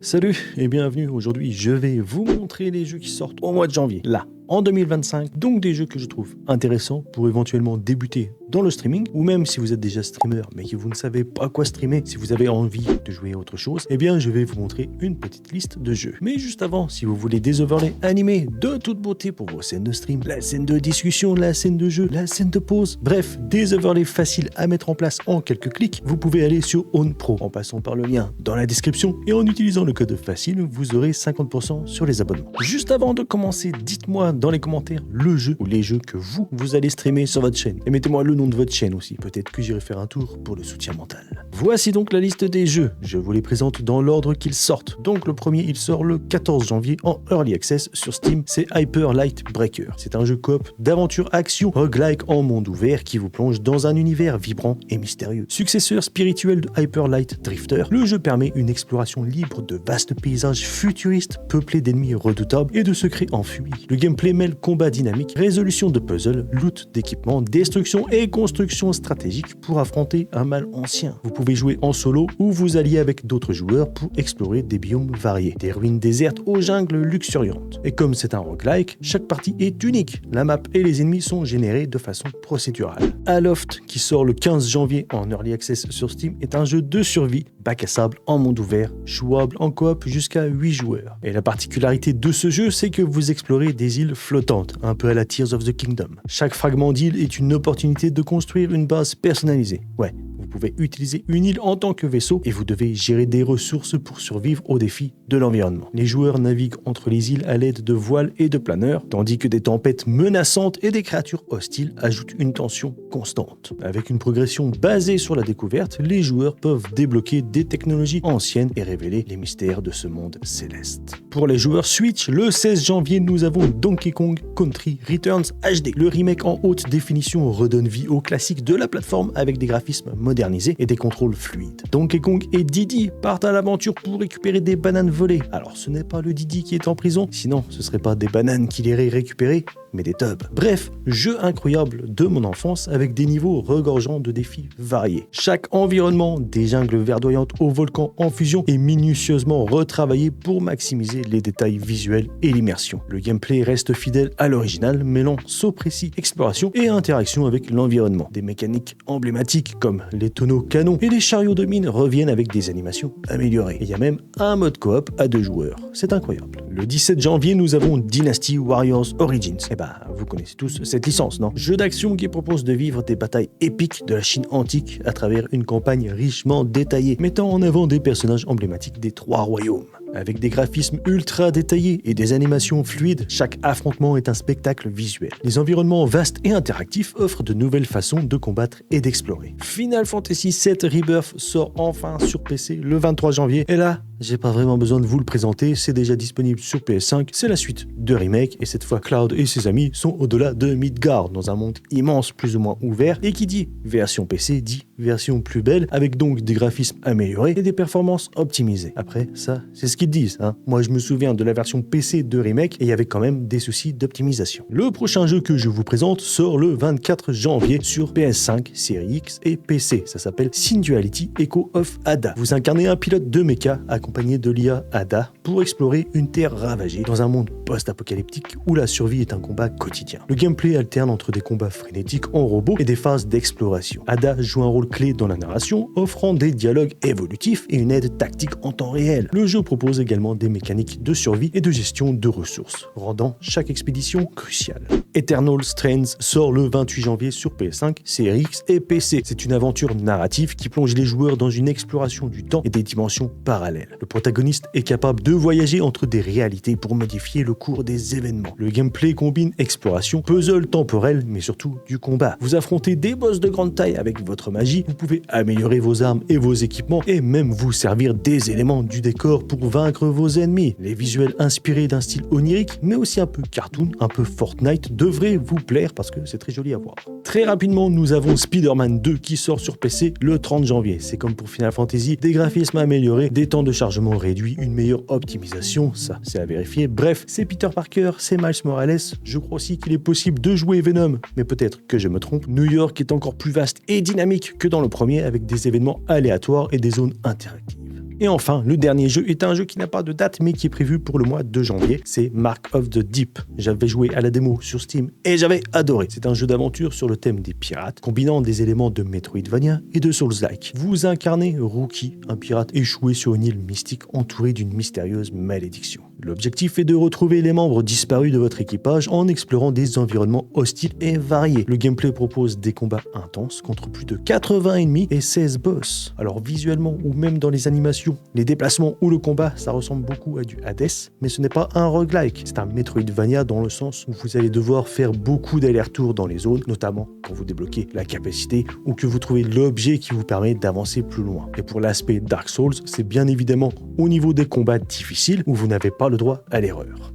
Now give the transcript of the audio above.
Salut et bienvenue, aujourd'hui je vais vous montrer les jeux qui sortent au mois de janvier, là, en 2025, donc des jeux que je trouve intéressants pour éventuellement débuter dans le streaming, ou même si vous êtes déjà streamer mais que vous ne savez pas quoi streamer, si vous avez envie de jouer à autre chose, eh bien je vais vous montrer une petite liste de jeux. Mais juste avant, si vous voulez des overlays animés de toute beauté pour vos scènes de stream, la scène de discussion, la scène de jeu, la scène de pause, bref, des overlays faciles à mettre en place en quelques clics, vous pouvez aller sur Own Pro en passant par le lien dans la description et en utilisant le code facile, vous aurez 50% sur les abonnements. Juste avant de commencer, dites-moi dans les commentaires le jeu ou les jeux que vous allez streamer sur votre chaîne. Et mettez-moi le nom de votre chaîne aussi, peut-être que j'irai faire un tour pour le soutien mental. Voici donc la liste des jeux. Je vous les présente dans l'ordre qu'ils sortent. Donc le premier, il sort le 14 janvier en Early Access sur Steam, c'est Hyper Light Breaker. C'est un jeu coop d'aventure action roguelike en monde ouvert qui vous plonge dans un univers vibrant et mystérieux. Successeur spirituel de Hyper Light Drifter, le jeu permet une exploration libre de vastes paysages futuristes peuplés d'ennemis redoutables et de secrets enfuis. Le gameplay mêle combat dynamique, résolution de puzzles, loot d'équipements, destruction et construction stratégique pour affronter un mal ancien. Vous pouvez jouer en solo ou vous allier avec d'autres joueurs pour explorer des biomes variés, des ruines désertes aux jungles luxuriantes. Et comme c'est un roguelike, chaque partie est unique. La map et les ennemis sont générés de façon procédurale. Aloft, qui sort le 15 janvier en Early Access sur Steam, est un jeu de survie, bac à sable en monde ouvert, jouable en coop jusqu'à 8 joueurs. Et la particularité de ce jeu, c'est que vous explorez des îles flottantes, un peu à la Tears of the Kingdom. Chaque fragment d'île est une opportunité de construire une base personnalisée. Ouais, vous pouvez utiliser une île en tant que vaisseau et vous devez gérer des ressources pour survivre aux défis de l'environnement. Les joueurs naviguent entre les îles à l'aide de voiles et de planeurs, tandis que des tempêtes menaçantes et des créatures hostiles ajoutent une tension constante. Avec une progression basée sur la découverte, les joueurs peuvent débloquer des technologies anciennes et révéler les mystères de ce monde céleste. Pour les joueurs Switch, le 16 janvier, nous avons Donkey Kong Country Returns HD. Le remake en haute définition redonne vie au classique de la plateforme avec des graphismes modernisés et des contrôles fluides. Donkey Kong et Diddy partent à l'aventure pour récupérer des bananes volées. Alors ce n'est pas le Diddy qui est en prison, sinon ce serait pas des bananes qu'il irait récupérer, mais des tubs. Bref, jeu incroyable de mon enfance avec des niveaux regorgeants de défis variés. Chaque environnement, des jungles verdoyantes aux volcans en fusion, est minutieusement retravaillé pour maximiser les détails visuels et l'immersion. Le gameplay reste fidèle à l'original, mêlant saut précis, exploration et interaction avec l'environnement. Des mécaniques emblématiques comme les tonneaux canons et les chariots de mine reviennent avec des animations améliorées. Il y a même un mode coop à 2 joueurs. C'est incroyable. Le 17 janvier, nous avons Dynasty Warriors Origins. Vous connaissez tous cette licence, non? Jeu d'action qui propose de vivre des batailles épiques de la Chine antique à travers une campagne richement détaillée, mettant en avant des personnages emblématiques des 3 royaumes. Avec des graphismes ultra détaillés et des animations fluides, chaque affrontement est un spectacle visuel. Les environnements vastes et interactifs offrent de nouvelles façons de combattre et d'explorer. Final Fantasy VII Rebirth sort enfin sur PC le 23 janvier, et là, j'ai pas vraiment besoin de vous le présenter, c'est déjà disponible sur PS5, c'est la suite de Remake, et cette fois Cloud et ses amis sont au-delà de Midgard, dans un monde immense plus ou moins ouvert, et qui dit version PC dit version plus belle, avec donc des graphismes améliorés et des performances optimisées. Après, ça, c'est ce qu'ils disent, hein. Moi, je me souviens de la version PC de Remake, et il y avait quand même des soucis d'optimisation. Le prochain jeu que je vous présente sort le 24 janvier sur PS5, Series X et PC. Ça s'appelle Synduality Echo of Ada. Vous incarnez un pilote de mecha accompagné de l'IA Ada pour explorer une terre ravagée dans un monde post-apocalyptique où la survie est un combat quotidien. Le gameplay alterne entre des combats frénétiques en robot et des phases d'exploration. Ada joue un rôle clé dans la narration, offrant des dialogues évolutifs et une aide tactique en temps réel. Le jeu propose également des mécaniques de survie et de gestion de ressources, rendant chaque expédition cruciale. Eternal Strands sort le 28 janvier sur PS5, Series X et PC. C'est une aventure narrative qui plonge les joueurs dans une exploration du temps et des dimensions parallèles. Le protagoniste est capable de voyager entre des réalités pour modifier le cours des événements. Le gameplay combine exploration, puzzle temporel, mais surtout du combat. Vous affrontez des boss de grande taille avec votre magie, vous pouvez améliorer vos armes et vos équipements, et même vous servir des éléments du décor pour vaincre vos ennemis. Les visuels inspirés d'un style onirique, mais aussi un peu cartoon, un peu Fortnite, devraient vous plaire parce que c'est très joli à voir. Très rapidement, nous avons Spider-Man 2 qui sort sur PC le 30 janvier. C'est comme pour Final Fantasy, des graphismes améliorés, des temps de chargement réduits, une meilleure optimisation, ça c'est à vérifier. Bref, c'est Peter Parker, c'est Miles Morales. Je crois aussi qu'il est possible de jouer Venom, mais peut-être que je me trompe. New York est encore plus vaste et dynamique que dans le premier, avec des événements aléatoires et des zones interactives. Et enfin, le dernier jeu est un jeu qui n'a pas de date mais qui est prévu pour le mois de janvier. C'est Mark of the Deep. J'avais joué à la démo sur Steam et j'avais adoré. C'est un jeu d'aventure sur le thème des pirates, combinant des éléments de Metroidvania et de Souls-like. Vous incarnez Rookie, un pirate échoué sur une île mystique entourée d'une mystérieuse malédiction. L'objectif est de retrouver les membres disparus de votre équipage en explorant des environnements hostiles et variés. Le gameplay propose des combats intenses contre plus de 80 ennemis et 16 boss. Alors visuellement ou même dans les animations, les déplacements ou le combat, ça ressemble beaucoup à du Hades, mais ce n'est pas un roguelike. C'est un Metroidvania dans le sens où vous allez devoir faire beaucoup d'allers-retours dans les zones, notamment quand vous débloquez la capacité ou que vous trouvez l'objet qui vous permet d'avancer plus loin. Et pour l'aspect Dark Souls, c'est bien évidemment au niveau des combats difficiles où vous n'avez pas le droit à l'erreur.